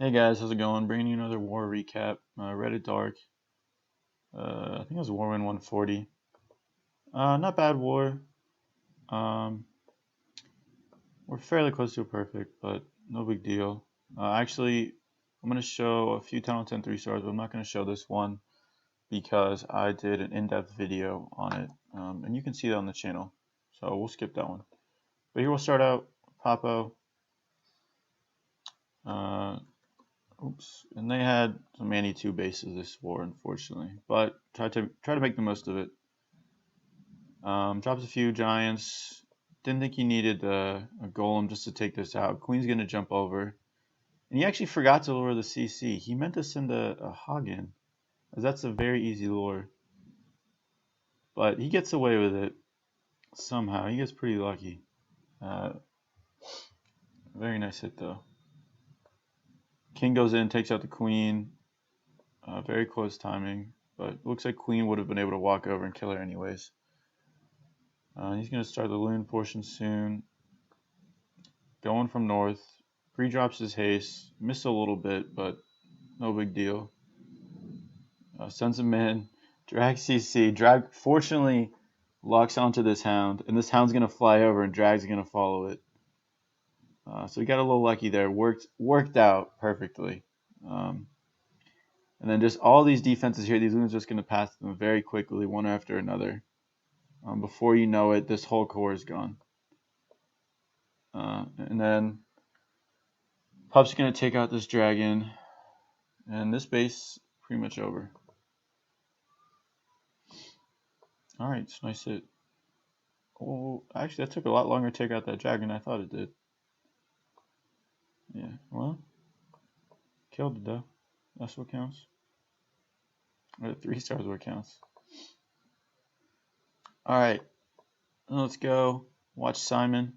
Hey guys, how's it going? Bringing you another war recap. Red at Dark. I think it was War Win 140. Not bad war. Um, we're fairly close to a perfect, but no big deal. Actually, I'm going to show a few 10 on 10 3-stars, but I'm not going to show this one because I did an in-depth video on it. And you can see that on the channel. So we'll skip that one. But here we'll start out. Papo. Uh, Oops. And they had some Annie 2 bases this war, unfortunately. But try to make the most of it. Drops a few giants. Didn't think he needed a golem just to take this out. Queen's going to jump over. And he actually forgot to lure the CC. He meant to send a Hagen, as that's a very easy lure. But he gets away with it somehow. He gets pretty lucky. Very nice hit, though. King goes in, takes out the queen. Very close timing. But looks like queen would have been able to walk over and kill her anyways. He's going to start the loon portion soon. Going from north. Pre-drops his haste. Missed a little bit, but no big deal. Sends him in. Drag CC. Drag fortunately locks onto this hound. And this hound's going to fly over and Drag's going to follow it. So he got a little lucky there. Worked out perfectly. And then just all these defenses here. These loons are just going to pass them very quickly, one after another. Before you know it, this whole core is gone. And then Pup's going to take out this dragon. And this base pretty much over. Alright, nice hit. Oh, actually, that took a lot longer to take out that dragon than I thought it did. Yeah, well, killed it though. That's what counts. Or 3 stars what counts. Alright, let's go watch Simon.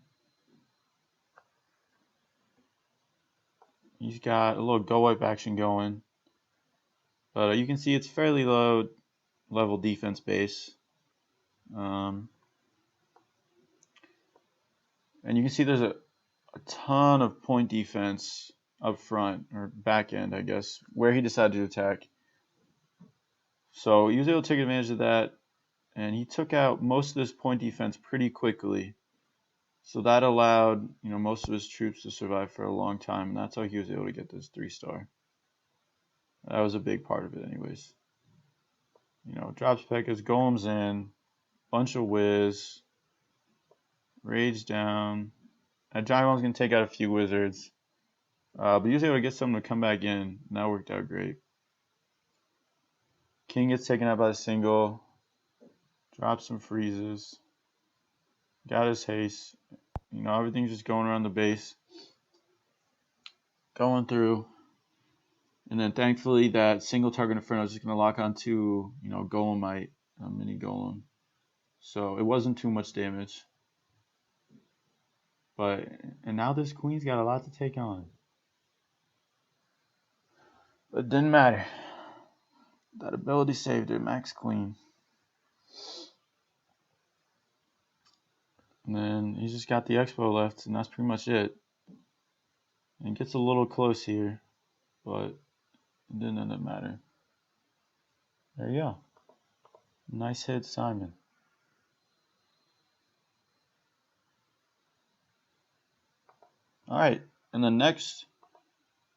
He's got a little go wipe action going. But you can see it's fairly low level defense base. And you can see there's a ton of point defense up front, or back end, I guess, where he decided to attack. So he was able to take advantage of that, and he took out most of this point defense pretty quickly. So that allowed, most of his troops to survive for a long time, and that's how he was able to get this 3-star. That was a big part of it anyways. Drops Pekka's golems in, bunch of whiz, rage down. Giant Bomb's going to take out a few wizards. But he was able to get someone to come back in, and that worked out great. King gets taken out by the single. Drops some freezes. Got his haste. Everything's just going around the base. Going through. And then thankfully that single target Inferno is just going to lock onto, Golemite, a mini Golem. So it wasn't too much damage. And now this queen's got a lot to take on. But it didn't matter. That ability saved her, Max Queen. And then he's just got the Expo left, and that's pretty much it. And it gets a little close here, but it didn't end up mattering. There you go. Nice hit, Simon. Alright, and then next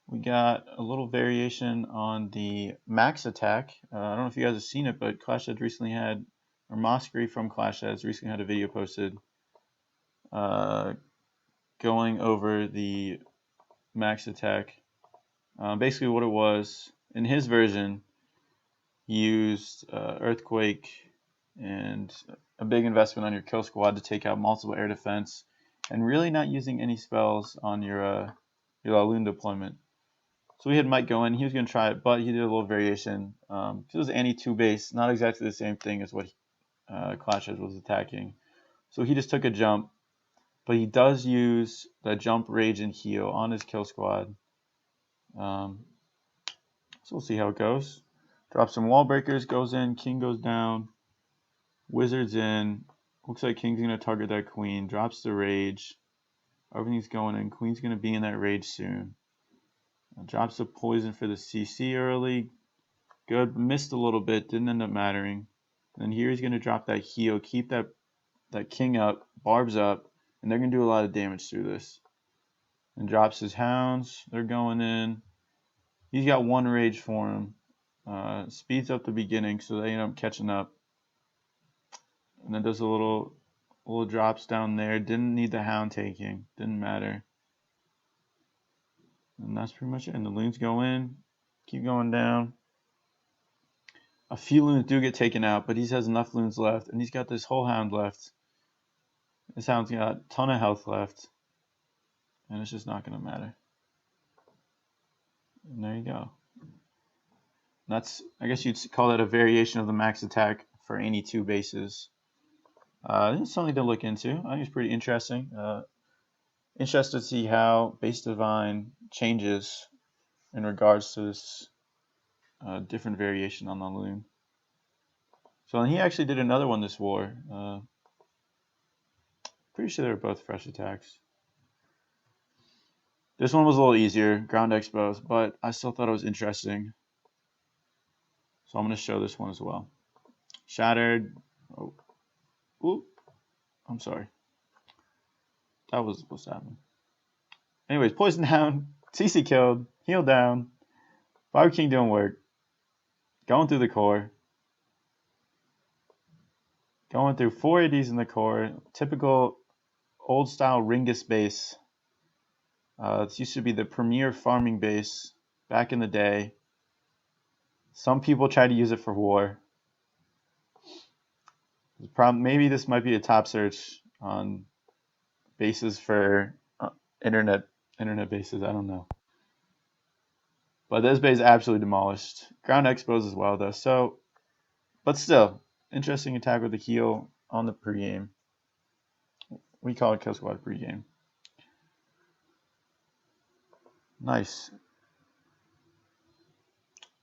we got a little variation on the max attack. I don't know if you guys have seen it, but Clash Edge recently had, or Moskery from Clash Edge recently had a video posted going over the max attack. Basically what it was, in his version, he used Earthquake and a big investment on your kill squad to take out multiple air defense, and really not using any spells on your Laloon deployment. So we had Mike go in, he was going to try it, but he did a little variation. It was Annie 2 base, not exactly the same thing as what Clash Edge was attacking. So he just took a jump, but he does use the jump, rage, and heal on his kill squad. So we'll see how it goes. Drops some wall breakers, goes in, king goes down, wizards in. Looks like king's going to target that queen, drops the rage. Everything's going in, queen's going to be in that rage soon. Drops the poison for the CC early. Good. Missed a little bit. Didn't end up mattering. And here he's going to drop that heal. Keep that king up. Barbs up. And they're going to do a lot of damage through this. And drops his hounds. They're going in. He's got one rage for him. Speeds up the beginning, so they end up catching up. And then does a little drops down there. Didn't need the hound taking. Didn't matter. And that's pretty much it. And the loons go in. Keep going down. A few loons do get taken out, but he has enough loons left. And he's got this whole hound left. This hound's got a ton of health left. And it's just not going to matter. And there you go. That's, I guess you'd call that a variation of the max attack for any 2 bases. It's something to look into. I think it's pretty interesting. Interested to see how Base Divine changes in regards to this different variation on the loon. So and he actually did another one this war. Pretty sure they were both fresh attacks. This one was a little easier, ground exposed, but I still thought it was interesting. So I'm going to show this one as well. Shattered. Oh. Oop. I'm sorry. That was supposed to happen. Anyways, poison down, CC killed, heal down, Fire King doing work, going through the core, going through 4 ADs in the core, typical old style Ringus base. This used to be the premier farming base back in the day. Some people try to use it for war. Maybe this might be a top search on bases for internet bases. I don't know. But this base absolutely demolished. Ground expos as well, though. So, but still, interesting attack with the heal on the pregame. We call it Kill Squad pregame. Nice.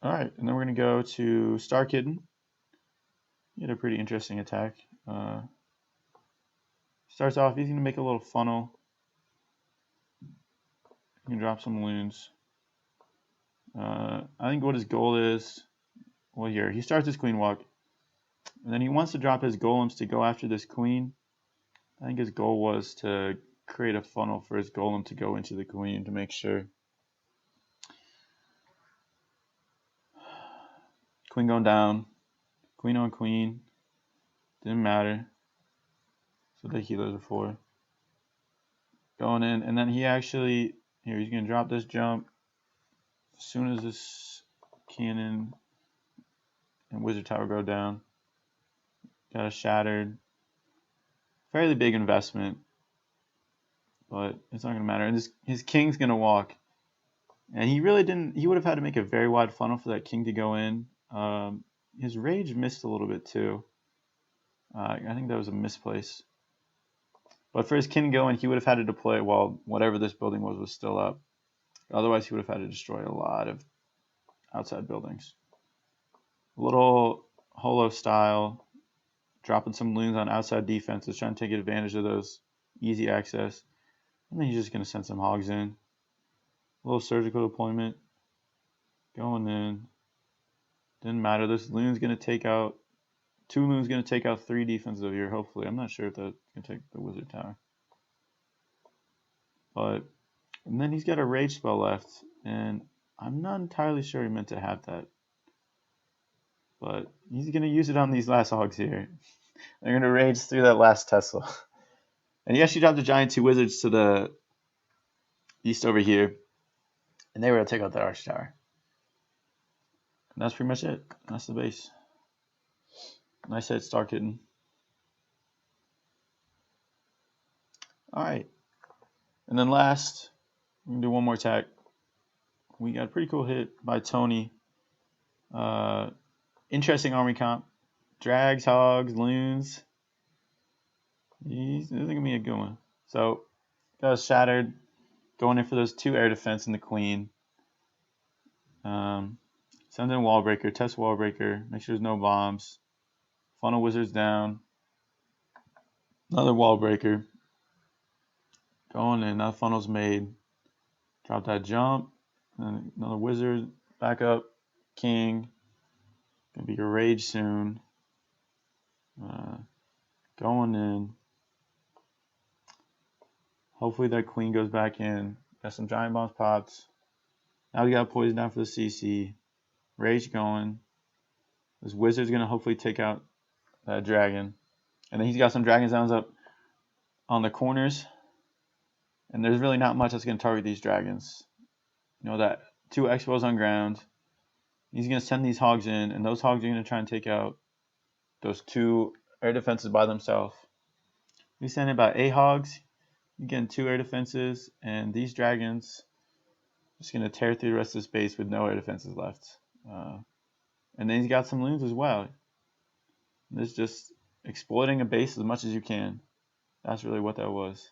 All right, and then we're going to go to Star Kitten. He had a pretty interesting attack. Starts off, he's going to make a little funnel. He can drop some loons. I think what his goal is, well, here, he starts his queen walk. And then he wants to drop his golems to go after this queen. I think his goal was to create a funnel for his golem to go into the queen to make sure. Queen going down. Queen on queen. Didn't matter. So the healers are for. Going in. And then he actually, here, he's going to drop this jump. As soon as this cannon and wizard tower go down. Got a shattered. Fairly big investment. But it's not going to matter. And his king's going to walk. And he really didn't, he would have had to make a very wide funnel for that king to go in. His rage missed a little bit too. I think that was a misplace. But for his king to go in, he would have had to deploy it while whatever this building was still up. Otherwise, he would have had to destroy a lot of outside buildings. A little holo style, dropping some loons on outside defenses, trying to take advantage of those easy access. And then he's just going to send some hogs in. A little surgical deployment. Going in. Didn't matter. This loon's going to take out, 2 loons going to take out 3 defenses over here, hopefully. I'm not sure if that's going to take the wizard tower. But, and then he's got a rage spell left. And I'm not entirely sure he meant to have that. But he's going to use it on these last hogs here. They're going to rage through that last Tesla. And he actually dropped the giant 2 wizards to the east over here. And they were going to take out that arch tower. And that's pretty much it. That's the base. Nice hit, Star Kitten. Alright. And then last, we can do one more attack. We got a pretty cool hit by Tony. Interesting army comp. Drags, hogs, loons. This is going to be a good one. So, got us shattered. Going in for those 2 air defense and the queen. Send in wall breaker, test wall breaker, make sure there's no bombs. Funnel wizards down. Another wall breaker. Going in, that funnel's made. Drop that jump. And another wizard, back up, king. Gonna be a rage soon. Going in. Hopefully that queen goes back in. Got some giant bombs popped. Now we got poison down for the CC. Rage going. This wizard's gonna hopefully take out that dragon. And then he's got some dragon zones up on the corners. And there's really not much that's gonna target these dragons. You know, that 2 expos on ground. He's gonna send these hogs in, and those hogs are gonna try and take out those 2 air defenses by themselves. We send about 8 hogs. You're getting 2 air defenses, and these dragons just going to tear through the rest of the space with no air defenses left. And then he's got some loons as well. This is just exploiting a base as much as you can. That's really what that was.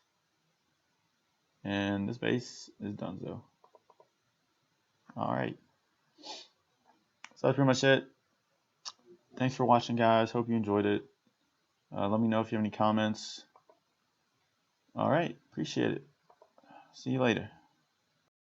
And this base is done, though. Alright. So that's pretty much it. Thanks for watching, guys. Hope you enjoyed it. Let me know if you have any comments. Alright. Appreciate it. See you later.